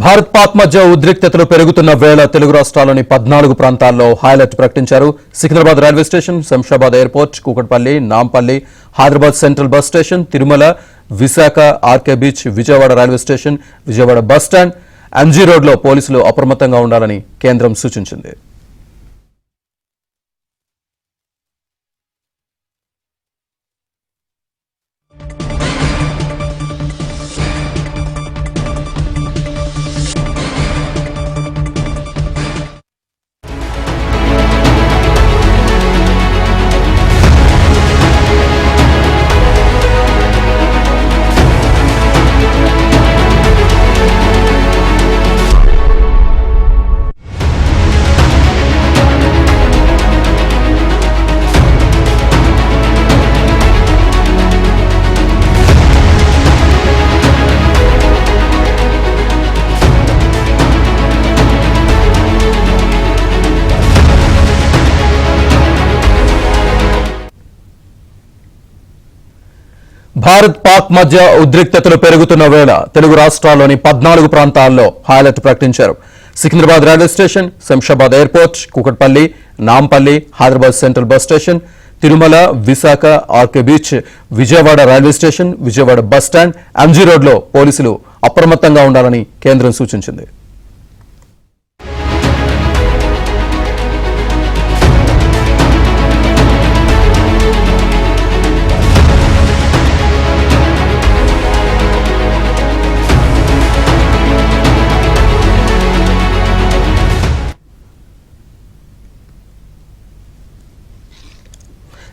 భారత్ పాక్ మధ్య ఉద్రిక్తతలు పెరుగుతున్న వేళ తెలుగు రాష్ట్రాల్లోని 14 ప్రాంతాల్లో హైలైట్ ప్రకటించారు. Secunderabad railway station, Shamshabad airport, Kukatpally, Nampally, Hyderabad central bus station, Tirumala, Visakha, RK beach, Vijayawada railway station, Vijayawada bus stand, MG రోడ్లో పోలీసులు అప్రమత్తంగా ఉండాలని కేంద్రం సూచించింది. భారత్ పాక్ మధ్య ఉద్రిక్తతలు పెరుగుతున్న వేళ తెలుగు రాష్ట్రాల్లోని 14 ప్రాంతాల్లో హైలైట్ ప్రకటించారు. Secunderabad railway station, Shamshabad airport, Kukatpally, Nampally, Hyderabad central bus station, Tirumala, Visakha, RK beach, Vijayawada railway station, Vijayawada bus stand, MG రోడ్లో పోలీసులు అప్రమత్తంగా ఉండాలని కేంద్రం సూచించింది.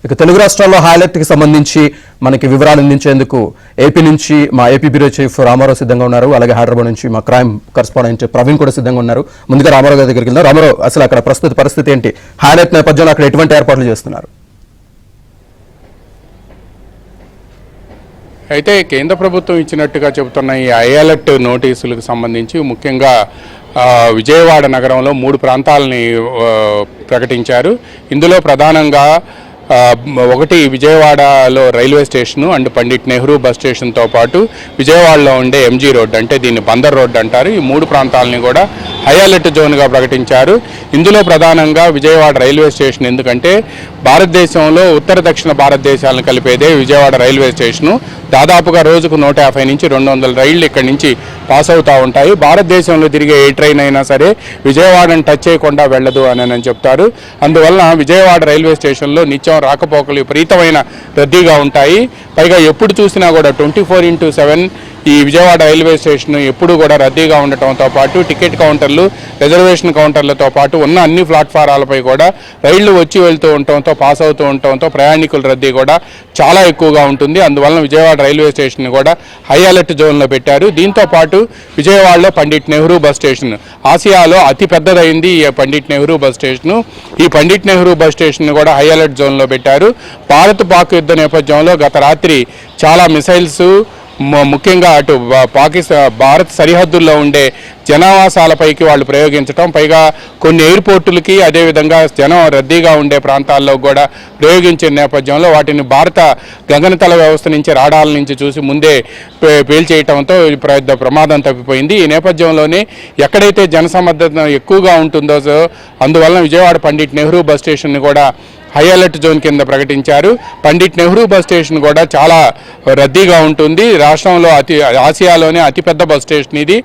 ఇక తెలుగు రాష్ట్రాల్లో హైలైట్ కి సంబంధించి మనకి వివరాలు అందించేందుకు ఏపీ నుంచి మా ఏపీ బ్యూరో చీఫ్ రామారావు సిద్ధంగా ఉన్నారు. అలాగే హైదరాబాద్ నుంచి మా క్రైమ్ కరెస్పాండెంట్ ప్రవీణ్ కూడా సిద్ధంగా ఉన్నారు. ముందుగా రామారావు గారి దగ్గరికి వెళ్దాం. రామారావు, అసలు అక్కడ ప్రస్తుత పరిస్థితి ఏంటి? హైలైట్ నేపథ్యంలో అక్కడ ఎటువంటి ఏర్పాట్లు చేస్తున్నారు? అయితే కేంద్ర ప్రభుత్వం ఇచ్చినట్టుగా చెబుతున్న ఈ హై అలర్ట్ నోటీసులకు సంబంధించి ముఖ్యంగా విజయవాడ నగరంలో 3 ప్రాంతాలని ప్రకటించారు. ఇందులో ప్రధానంగా ఒకటి విజయవాడలో railway station and Pandit Nehru bus స్టేషన్తో పాటు విజయవాడలో ఉండే ఎంజీ రోడ్, అంటే దీన్ని బందర్ రోడ్ అంటారు. ఈ 3 ప్రాంతాలని కూడా హై అలర్ట్ జోన్గా ప్రకటించారు. ఇందులో ప్రధానంగా విజయవాడ రైల్వే స్టేషన్, ఎందుకంటే భారతదేశంలో ఉత్తర దక్షిణ భారతదేశాలను కలిపేదే విజయవాడ రైల్వే స్టేషను. దాదాపుగా రోజుకు 150 నుంచి 200 రైళ్లు ఇక్కడి నుంచి పాస్ అవుతూ ఉంటాయి. భారతదేశంలో తిరిగే ఏ ట్రైన్ అయినా సరే విజయవాడను టచ్ చేయకుండా వెళ్ళదు అని చెప్తారు. అందువల్ల విజయవాడ రైల్వే స్టేషన్లో నిత్యం రాకపోకలు విపరీతమైన రద్దీగా ఉంటాయి. పైగా ఎప్పుడు చూసినా కూడా 24/7 ఈ విజయవాడ రైల్వే స్టేషన్ ఎప్పుడు కూడా రద్దీగా ఉండటంతో పాటు టికెట్ కౌంటర్లు, రిజర్వేషన్ కౌంటర్లతో పాటు ఉన్న అన్ని ప్లాట్ఫారాలపై కూడా రైళ్లు వచ్చి వెళ్తూ ఉండటంతో, పాస్ అవుతూ ఉండటంతో ప్రయాణికుల రద్దీ కూడా చాలా ఎక్కువగా ఉంటుంది. అందువలన విజయవాడ రైల్వే స్టేషన్ కూడా హై అలర్ట్ జోన్లో పెట్టారు. దీంతో పాటు విజయవాడలో పండిట్ నెహ్రూ బస్ స్టేషన్ ఆసియాలో అతి పెద్దదైంది ఈ పండిట్ నెహ్రూ బస్ స్టేషను. ఈ పండిట్ నెహ్రూ బస్ స్టేషన్ కూడా హై అలర్ట్ జోన్లో పెట్టారు. భారత్ పాక్ యుద్ధ నేపథ్యంలో గత రాత్రి చాలా మిసైల్స్ ముఖ్యంగా అటు భారత్ సరిహద్దుల్లో ఉండే జనావాసాలపైకి వాళ్ళు ప్రయోగించడం, పైగా కొన్ని ఎయిర్పోర్టులకి అదేవిధంగా జనం రద్దీగా ఉండే ప్రాంతాల్లో కూడా ప్రయోగించిన నేపథ్యంలో వాటిని భారత గగనతల వ్యవస్థ నుంచి, రాడాల నుంచి చూసి ముందే పేల్చేయటంతో ప్రమాదం తప్పిపోయింది. ఈ నేపథ్యంలోనే ఎక్కడైతే జనసమర్థత ఎక్కువగా ఉంటుందో అందువలన విజయవాడ పండిట్ నెహ్రూ బస్ స్టేషన్ని కూడా హై అలర్ట్ జోన్ కింద ప్రకటించారు. పండిట్ నెహ్రూ బస్ స్టేషన్ కూడా చాలా రద్దీగా ఉంటుంది. రాష్ట్రంలో ఆసియాలోనే అతిపెద్ద బస్ స్టేషన్ ఇది.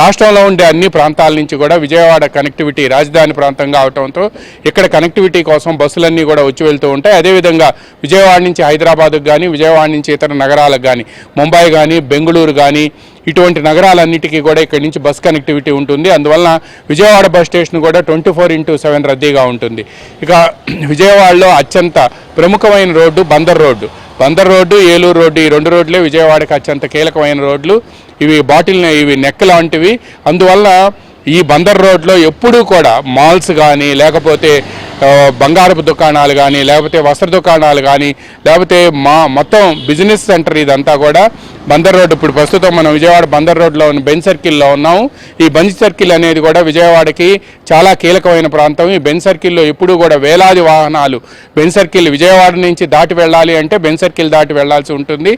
రాష్ట్రంలో ఉండే అన్ని ప్రాంతాల నుంచి కూడా విజయవాడ కనెక్టివిటీ రాజధాని ప్రాంతంగా అవడంతో ఇక్కడ కనెక్టివిటీ కోసం బస్సులన్నీ కూడా వచ్చి వెళ్తూ ఉంటాయి. అదేవిధంగా విజయవాడ నుంచి హైదరాబాద్కు కానీ, విజయవాడ నుంచి ఇతర నగరాలకు కానీ, ముంబై కానీ, బెంగళూరు కానీ, ఇటువంటి నగరాలన్నిటికీ కూడా ఇక్కడి నుంచి బస్ కనెక్టివిటీ ఉంటుంది. అందువలన విజయవాడ బస్ స్టేషన్ కూడా 24/7 రద్దీగా ఉంటుంది. ఇక విజయవాడలో అత్యంత ప్రముఖమైన road Bandar road. Bandar road, Eluru road, ఈ 2 రోడ్లే విజయవాడకి అత్యంత కీలకమైన రోడ్లు. ఇవి నెక్ లాంటివి. అందువల్ల ఈ బందర్ రోడ్లో ఎప్పుడూ కూడా మాల్స్ కానీ, లేకపోతే బంగారపు దుకాణాలు కానీ, లేకపోతే వస్త్ర దుకాణాలు కానీ, లేకపోతే మొత్తం బిజినెస్ సెంటర్ ఇదంతా కూడా బందర్ రోడ్, ఇప్పుడు ప్రస్తుతం మనం విజయవాడ బందర్ రోడ్లో ఉన్న బెంజ్ సర్కిల్లో ఉన్నాము. ఈ బెంజ్ సర్కిల్ అనేది కూడా విజయవాడకి చాలా కీలకమైన ప్రాంతం. ఈ బెంజ్ సర్కిల్లో ఎప్పుడూ కూడా వేలాది వాహనాలు బెంజ్ సర్కిల్ విజయవాడ నుంచి దాటి వెళ్ళాలి అంటే బెంజ్ సర్కిల్ దాటి వెళ్లాల్సి ఉంటుంది.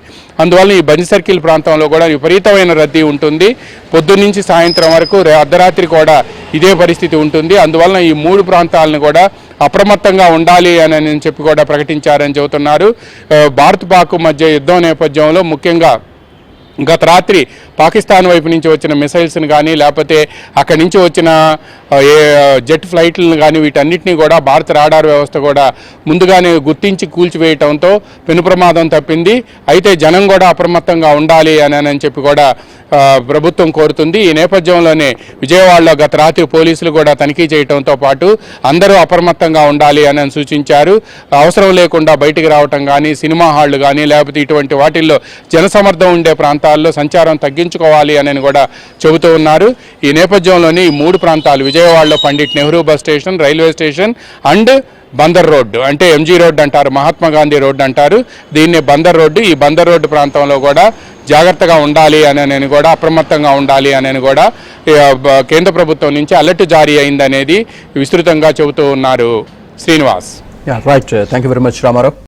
అందువల్ల ఈ బెంజ్ సర్కిల్ ప్రాంతంలో కూడా విపరీతమైన రద్దీ ఉంటుంది. పొద్దున్నుంచి సాయంత్రం వరకు అర్ధరాత్రి కూడా ఇదే పరిస్థితి ఉంటుంది. అందువలన ఈ 3 ప్రాంతాలను కూడా అప్రమత్తంగా ఉండాలి అని చెప్పి కూడా ప్రకటించారని చెబుతున్నారు. భారత్ పాక్ మధ్య యుద్ధం నేపథ్యంలో ముఖ్యంగా గత రాత్రి పాకిస్తాన్ వైపు నుంచి వచ్చిన మిసైల్స్ని కానీ లేకపోతే అక్కడి నుంచి వచ్చిన జెట్ ఫ్లైట్లను కానీ వీటన్నిటినీ కూడా భారత రాడార్ వ్యవస్థ కూడా ముందుగానే గుర్తించి కూల్చివేయటంతో పెను ప్రమాదం తప్పింది. అయితే జనం కూడా అప్రమత్తంగా ఉండాలి అని చెప్పి కూడా ప్రభుత్వం కోరుతుంది. ఈ నేపథ్యంలోనే విజయవాడలో గత రాత్రి పోలీసులు కూడా తనిఖీ చేయడంతో పాటు అందరూ అప్రమత్తంగా ఉండాలి అని సూచించారు. అవసరం లేకుండా బయటికి రావటం కానీ, సినిమా హాళ్లు కానీ లేకపోతే ఇటువంటి వాటిల్లో జనసమర్థం ఉండే ప్రాంతాల్లో సంచారం తగ్గించుకోవాలి అని కూడా చెబుతూ ఉన్నారు. ఈ నేపథ్యంలోనే ఈ 3 ప్రాంతాలు విజయవాడలో Pandit Nehru bus station, railway station and Bandar road, అంటే ఎంజీ రోడ్డు అంటారు, మహాత్మా గాంధీ రోడ్డు అంటారు, దీన్ని బందర్ రోడ్డు. ఈ బందర్ రోడ్డు ప్రాంతంలో కూడా జాగ్రత్తగా ఉండాలి అని కూడా, అప్రమత్తంగా ఉండాలి అని కూడా కేంద్ర ప్రభుత్వం నుంచి అలర్ట్ జారీ అయిందనేది విస్తృతంగా చెబుతూ ఉన్నారు. Srinivas. Right, thank you very much Ramarao.